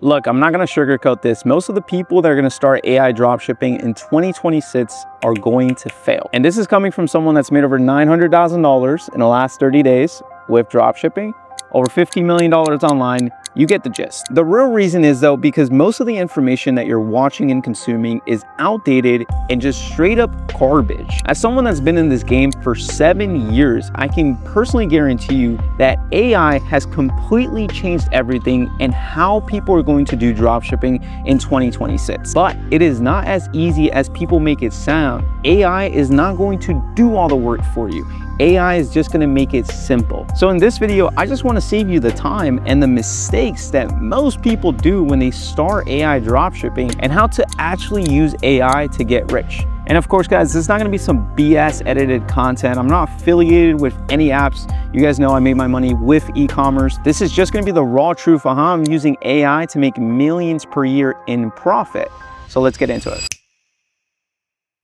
Look, I'm not going to sugarcoat this. Most of the people that are going to start AI dropshipping in 2026 are going to fail. And this is coming from someone that's made over $900,000 in the last 30 days with dropshipping, over $50 million online. You get the gist. The real reason is though, because most of the information that you're watching and consuming is outdated and just straight up garbage. As someone that's been in this game for 7 years, I can personally guarantee you that AI has completely changed everything and how people are going to do dropshipping in 2026. But it is not as easy as people make it sound. AI is not going to do all the work for you. AI is just going to make it simple. So in this video, I just want to save you the time and the mistakes that most people do when they start AI dropshipping and how to actually use AI to get rich. And of course, guys, this is not going to be some BS edited content. I'm not affiliated with any apps. You guys know I made my money with e-commerce. This is just going to be the raw truth of how I'm using AI to make millions per year in profit. So let's get into it.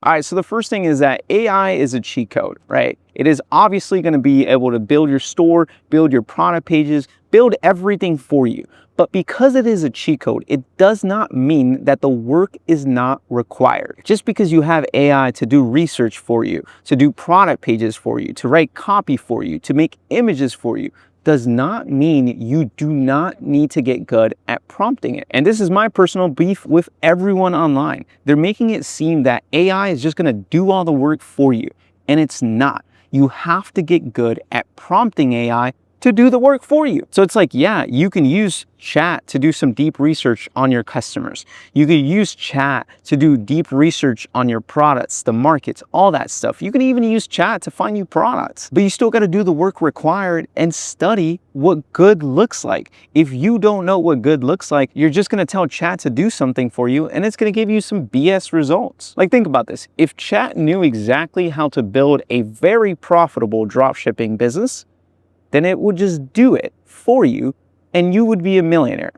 All right, so the first thing is that AI is a cheat code, right? It is obviously going to be able to build your store, build your product pages, build everything for you. But because it is a cheat code, it does not mean that the work is not required. Just because you have AI to do research for you, to do product pages for you, to write copy for you, to make images for you, does not mean you do not need to get good at prompting it. And this is my personal beef with everyone online. They're making it seem that AI is just gonna do all the work for you, and it's not. You have to get good at prompting AI to do the work for you. So it's like, yeah, you can use chat to do some deep research on your customers. You could use chat to do deep research on your products, the markets, all that stuff. You can even use chat to find new products, but you still got to do the work required and study what good looks like. If you don't know what good looks like, you're just going to tell chat to do something for you and it's going to give you some BS results. Like, think about this. If chat knew exactly how to build a very profitable dropshipping business, then it would just do it for you and you would be a millionaire.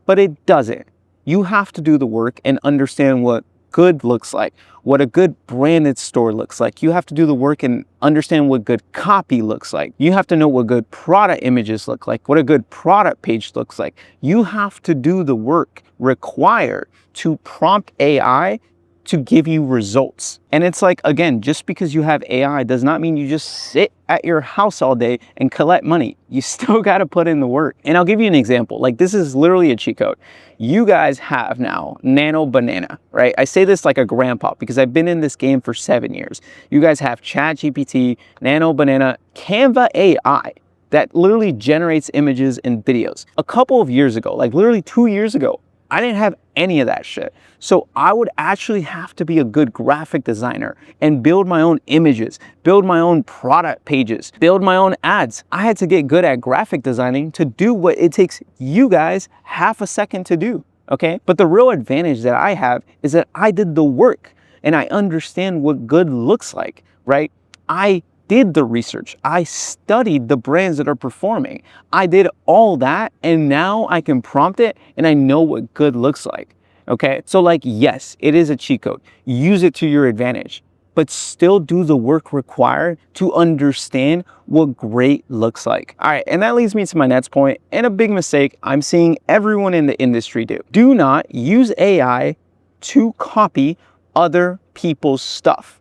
But it doesn't. You have to do the work and understand what good looks like, what a good branded store looks like. You have to do the work and understand what good copy looks like. You have to know what good product images look like, what a good product page looks like. You have to do the work required to prompt AI to give you results. And it's like, again, just because you have AI does not mean you just sit at your house all day and collect money. You still got to put in the work. And I'll give you an example. Like, this is literally a cheat code. You guys have now Nano Banana, right? I say this like a grandpa because I've been in this game for 7 years. You guys have ChatGPT, Nano Banana, Canva AI that literally generates images and videos. A couple of years ago, like literally 2 years ago, I didn't have any of that shit. So I would actually have to be a good graphic designer and build my own images, build my own product pages, build my own ads. I had to get good at graphic designing to do what it takes you guys half a second to do, okay? But the real advantage that I have is that I did the work and I understand what good looks like, right? I did the research. I studied the brands that are performing. I did all that and now I can prompt it and I know what good looks like. Okay, so like, yes, it is a cheat code. Use it to your advantage, but still do the work required to understand what great looks like. All right, and that leads me to my next point and a big mistake I'm seeing everyone in the industry do. Do not use AI to copy other people's stuff.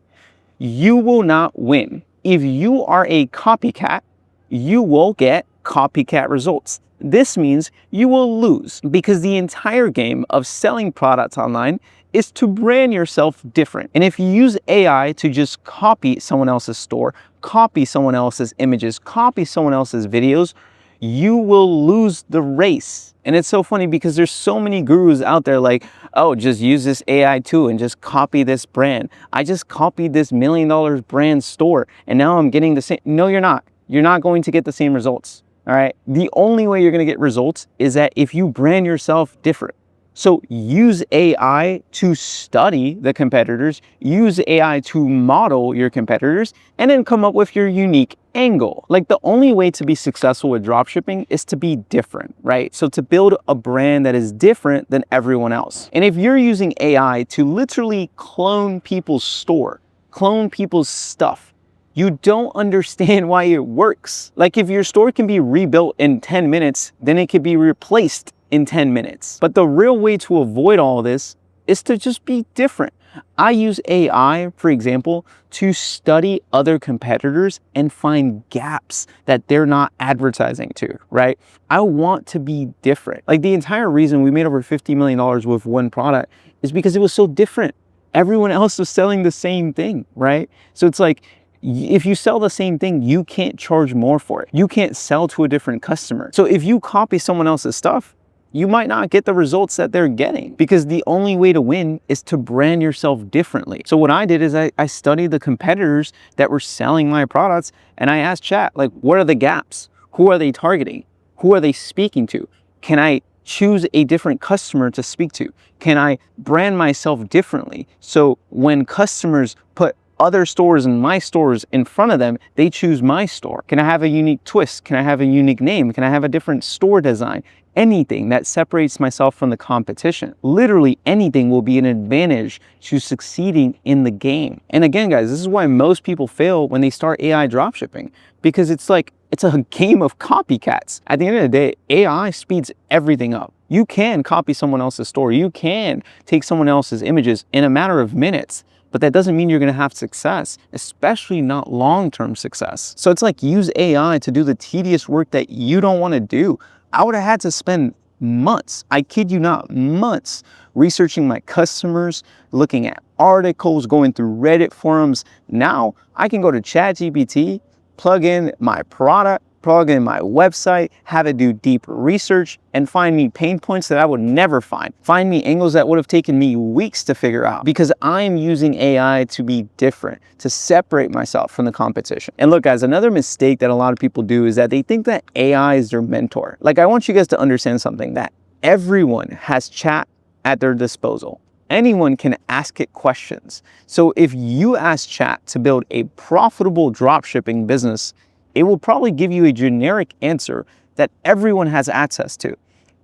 You will not win. If you are a copycat, you will get copycat results. This means you will lose because the entire game of selling products online is to brand yourself different. And if you use AI to just copy someone else's store, copy someone else's images, copy someone else's videos, you will lose the race. And it's so funny because there's so many gurus out there like, oh, just use this AI too and just copy this brand. I just copied this $1 million brand store and now I'm getting the same. No, you're not. You're not going to get the same results. All right. The only way you're going to get results is that if you brand yourself different. So use AI to study the competitors, use AI to model your competitors, and then come up with your unique angle. Like, the only way to be successful with dropshipping is to be different, right? So to build a brand that is different than everyone else. And if you're using AI to literally clone people's store, clone people's stuff, you don't understand why it works. Like, if your store can be rebuilt in 10 minutes, then it could be replaced in 10 minutes. But the real way to avoid all this is to just be different. I use AI, for example, to study other competitors and find gaps that they're not advertising to, right? I want to be different. Like the entire reason we made over $50 million with one product is because it was so different. Everyone else was selling the same thing, right? So it's like, if you sell the same thing, you can't charge more for it. You can't sell to a different customer. So if you copy someone else's stuff, you might not get the results that they're getting, because the only way to win is to brand yourself differently. So what I did is I studied the competitors that were selling my products, and I asked chat, like, what are the gaps? Who are they targeting? Who are they speaking to? Can I choose a different customer to speak to? Can I brand myself differently? So when customers put other stores and my stores in front of them, they choose my store. Can I have a unique twist? Can I have a unique name? Can I have a different store design? Anything that separates myself from the competition. Literally anything will be an advantage to succeeding in the game. And again, guys, this is why most people fail when they start AI dropshipping, because it's like, it's a game of copycats. At the end of the day, AI speeds everything up. You can copy someone else's store. You can take someone else's images in a matter of minutes. But that doesn't mean you're gonna have success, especially not long-term success. So it's like, use AI to do the tedious work that you don't wanna do. I would have had to spend months, I kid you not, months, researching my customers, looking at articles, going through Reddit forums. Now I can go to ChatGPT, plug in my product, plug in my website, have it do deep research, and find me pain points that I would never find. Find me angles that would have taken me weeks to figure out, because I'm using AI to be different, to separate myself from the competition. And look, guys, another mistake that a lot of people do is that they think that AI is their mentor. Like, I want you guys to understand something, that everyone has chat at their disposal. Anyone can ask it questions. So if you ask chat to build a profitable dropshipping business, it will probably give you a generic answer that everyone has access to.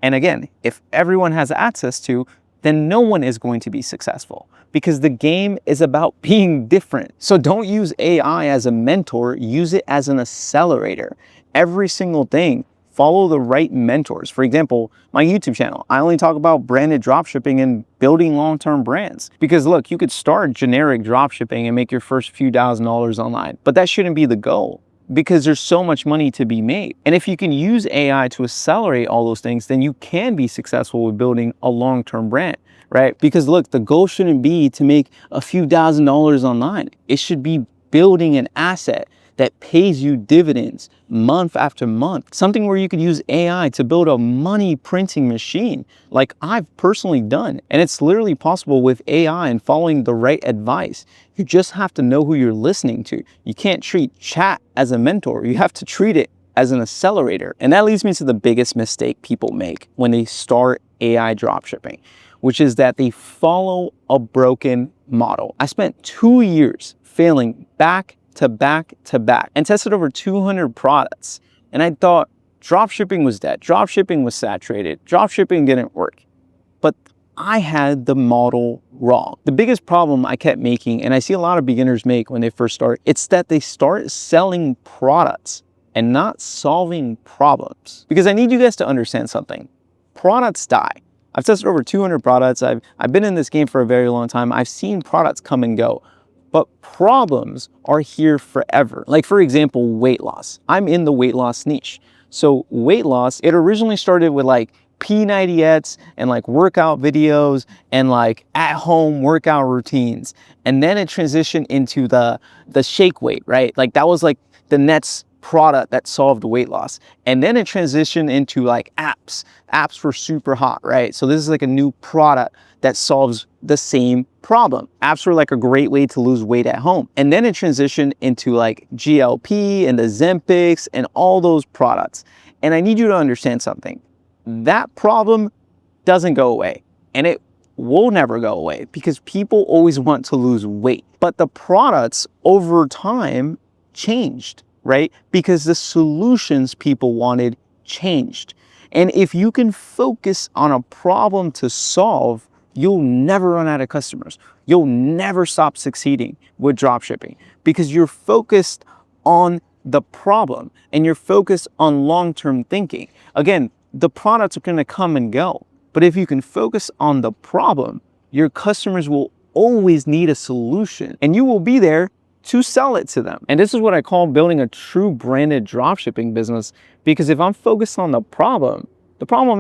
And again, if everyone has access to, then no one is going to be successful, because the game is about being different. So don't use AI as a mentor, use it as an accelerator. Every single thing, follow the right mentors. For example, my YouTube channel, I only talk about branded dropshipping and building long-term brands. Because look, you could start generic dropshipping and make your first few $1,000s online, but that shouldn't be the goal, because there's so much money to be made. And if you can use AI to accelerate all those things, then you can be successful with building a long-term brand, right? Because look, the goal shouldn't be to make a few $1,000s online. It should be building an asset that pays you dividends month after month. Something where you could use AI to build a money printing machine, like I've personally done. And it's literally possible with AI and following the right advice. You just have to know who you're listening to. You can't treat chat as a mentor. You have to treat it as an accelerator. And that leads me to the biggest mistake people make when they start AI dropshipping, which is that they follow a broken model. I spent 2 years failing back to back to back and tested over 200 products. And I thought dropshipping was dead. Dropshipping was saturated. Dropshipping didn't work. But I had the model wrong. The biggest problem I kept making, and I see a lot of beginners make when they first start, it's that they start selling products and not solving problems. Because I need you guys to understand something. Products die. I've tested over 200 products. I've been in this game for a very long time. I've seen products come and go. But problems are here forever. Like, for example, weight loss. I'm in the weight loss niche. So weight loss, it originally started with like P90X and like workout videos and like at-home workout routines. And then it transitioned into the shake weight, right? Like that was like the next product that solved weight loss. And then it transitioned into like apps. Apps were super hot, right? So this is like a new product that solves the same problem. Apps were like a great way to lose weight at home. And then it transitioned into like GLP and the Ozempics and all those products. And I need you to understand something. That problem doesn't go away, and it will never go away, because people always want to lose weight. But the products over time changed, right? Because the solutions people wanted changed. And if you can focus on a problem to solve, you'll never run out of customers. You'll never stop succeeding with dropshipping, because you're focused on the problem and you're focused on long-term thinking. Again, the products are going to come and go. But if you can focus on the problem, your customers will always need a solution and you will be there to sell it to them. And this is what I call building a true branded dropshipping business, because if I'm focused on the problem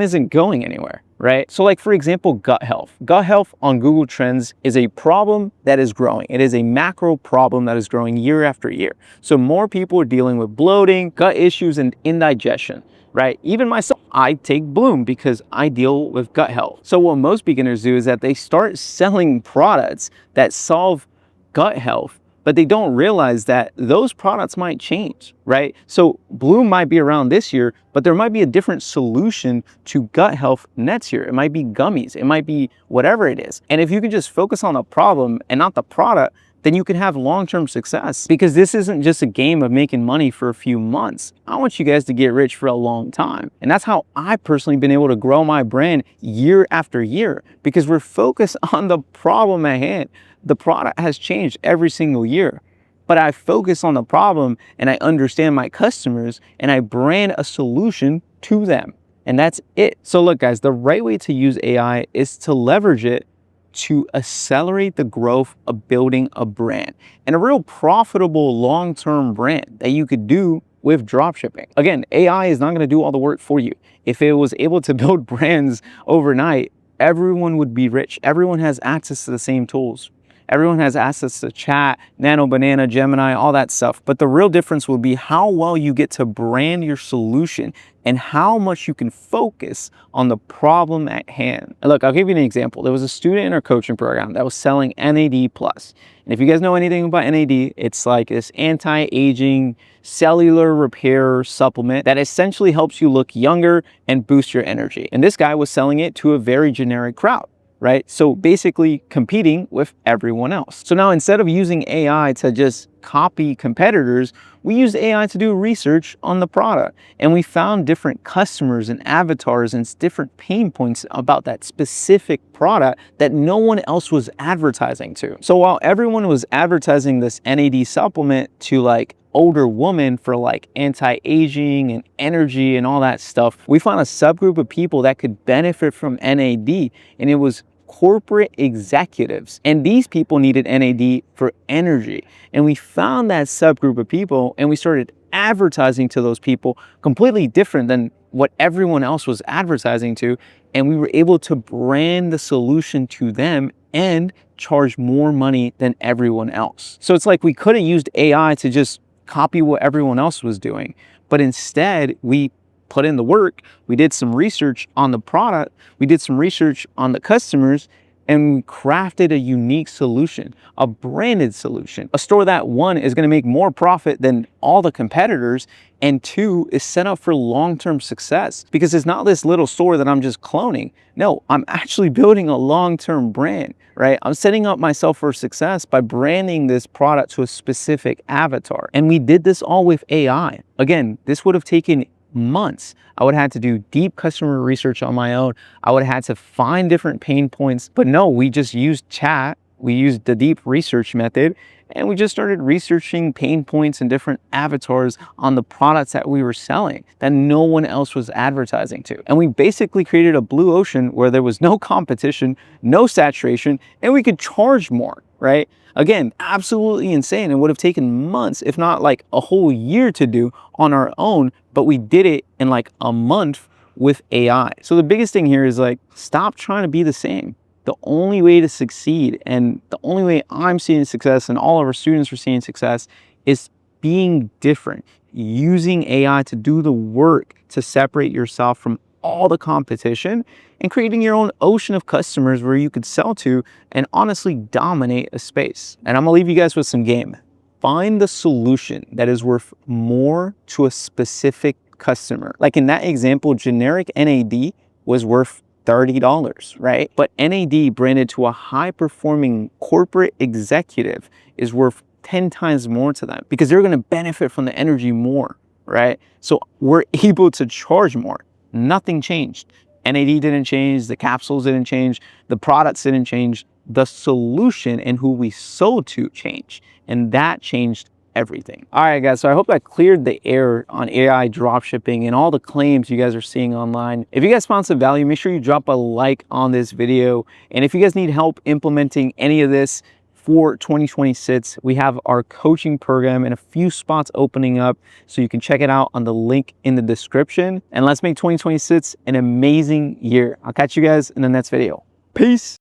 isn't going anywhere, right? So like, for example, gut health. Gut health on Google Trends is a problem that is growing. It is a macro problem that is growing year after year. So more people are dealing with bloating, gut issues, and indigestion, right? Even myself, I take Bloom because I deal with gut health. So what most beginners do is that they start selling products that solve gut health, but they don't realize that those products might change, right? So Bloom might be around this year, but there might be a different solution to gut health next year. It might be gummies, it might be whatever it is. And if you can just focus on the problem and not the product, then you can have long-term success, because this isn't just a game of making money for a few months. I want you guys to get rich for a long time. And that's how I've personally been able to grow my brand year after year, because we're focused on the problem at hand. The product has changed every single year, but I focus on the problem and I understand my customers and I brand a solution to them. And that's it. So look, guys, the right way to use AI is to leverage it to accelerate the growth of building a brand, and a real profitable long-term brand that you could do with dropshipping. Again, AI is not going to do all the work for you. If it was able to build brands overnight, everyone would be rich. Everyone has access to the same tools. Everyone has access to chat, Nano, Banana, Gemini, all that stuff. But the real difference will be how well you get to brand your solution and how much you can focus on the problem at hand. And look, I'll give you an example. There was a student in our coaching program that was selling NAD+. And if you guys know anything about NAD, it's like this anti-aging cellular repair supplement that essentially helps you look younger and boost your energy. And this guy was selling it to a very generic crowd, right? So basically competing with everyone else. So now instead of using AI to just copy competitors, we used AI to do research on the product. And we found different customers and avatars and different pain points about that specific product that no one else was advertising to. So while everyone was advertising this NAD supplement to like older women for like anti-aging and energy and all that stuff, we found a subgroup of people that could benefit from NAD, and it was corporate executives. And these people needed NAD for energy. And we found that subgroup of people and we started advertising to those people completely different than what everyone else was advertising to. And we were able to brand the solution to them and charge more money than everyone else. So it's like we could have used AI to just copy what everyone else was doing, but instead we put in the work, we did some research on the product, we did some research on the customers, and we crafted a unique solution, a branded solution. A store that, one, is going to make more profit than all the competitors, and two, is set up for long-term success, because it's not this little store that I'm just cloning. No, I'm actually building a long-term brand, right? I'm setting up myself for success by branding this product to a specific avatar. And we did this all with AI. Again, this would have taken months. I would have had to do deep customer research on my own. I would have had to find different pain points, but no, we just used chat. We used the deep research method, and we just started researching pain points and different avatars on the products that we were selling that no one else was advertising to. And we basically created a blue ocean where there was no competition, no saturation, and we could charge more, right? Again, absolutely insane. It would have taken months, if not like a whole year to do on our own, but we did it in like a month with AI. So the biggest thing here is like, stop trying to be the same. The only way to succeed, and the only way I'm seeing success and all of our students are seeing success, is being different, using AI to do the work to separate yourself from all the competition and creating your own ocean of customers where you could sell to and honestly dominate a space. And I'm gonna leave you guys with some game. Find the solution that is worth more to a specific customer. Like in that example, generic NAD was worth $30, right? But NAD branded to a high-performing corporate executive is worth 10 times more to them because they're gonna benefit from the energy more, right? So we're able to charge more. Nothing changed. NAD didn't change, the capsules didn't change, the products didn't change, the solution and who we sold to changed. And that changed everything. All right, guys, so I hope that cleared the air on AI dropshipping and all the claims you guys are seeing online. If you guys found some value, make sure you drop a like on this video. And if you guys need help implementing any of this for 2026, we have our coaching program and a few spots opening up, so you can check it out on the link in the description. And let's make 2026 an amazing year. I'll catch you guys in the next video. Peace.